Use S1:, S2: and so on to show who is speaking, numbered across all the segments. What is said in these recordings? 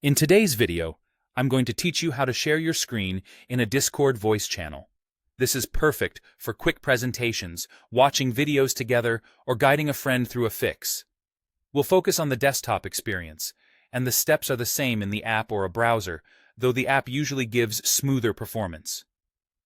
S1: In today's video, I'm going to teach you how to share your screen in a Discord voice channel. This is perfect for quick presentations, watching videos together, or guiding a friend through a fix. We'll focus on the desktop experience, and the steps are the same in the app or a browser, though the app usually gives smoother performance.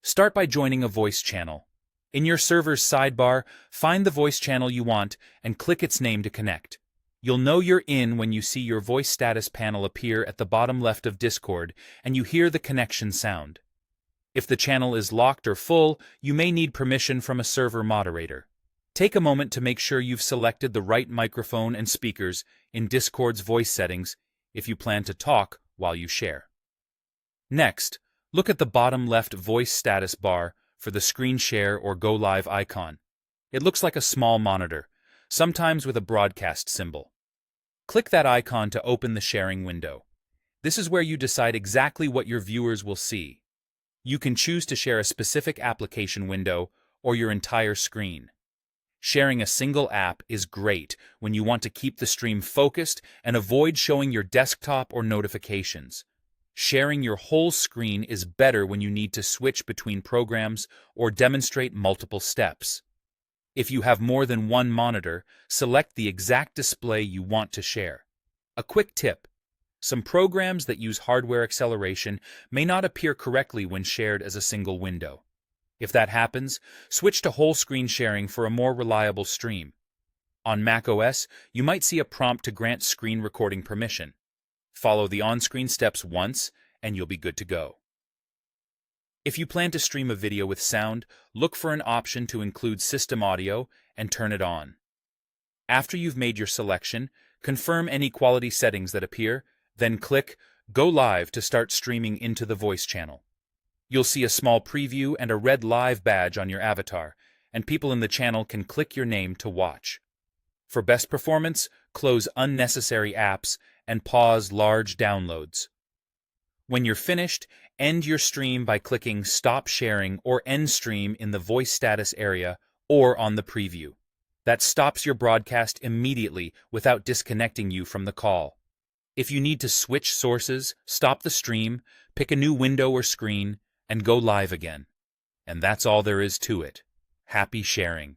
S1: Start by joining a voice channel. In your server's sidebar, find the voice channel you want and click its name to connect. You'll know you're in when you see your voice status panel appear at the bottom left of Discord and you hear the connection sound. If the channel is locked or full, you may need permission from a server moderator. Take a moment to make sure you've selected the right microphone and speakers in Discord's voice settings if you plan to talk while you share. Next, look at the bottom left voice status bar for the screen share or go live icon. It looks like a small monitor, sometimes with a broadcast symbol. Click that icon to open the sharing window. This is where you decide exactly what your viewers will see. You can choose to share a specific application window or your entire screen. Sharing a single app is great when you want to keep the stream focused and avoid showing your desktop or notifications. Sharing your whole screen is better when you need to switch between programs or demonstrate multiple steps. If you have more than one monitor, select the exact display you want to share. A quick tip: some programs that use hardware acceleration may not appear correctly when shared as a single window. If that happens, switch to whole screen sharing for a more reliable stream. On macOS, you might see a prompt to grant screen recording permission. Follow the on-screen steps once, and you'll be good to go. If you plan to stream a video with sound, look for an option to include system audio and turn it on. After you've made your selection, confirm any quality settings that appear, then click Go Live to start streaming into the voice channel. You'll see a small preview and a red live badge on your avatar, and people in the channel can click your name to watch. For best performance, close unnecessary apps and pause large downloads. When you're finished, end your stream by clicking Stop Sharing or End Stream in the voice status area or on the preview. That stops your broadcast immediately without disconnecting you from the call. If you need to switch sources, stop the stream, pick a new window or screen, and go live again. And that's all there is to it. Happy sharing.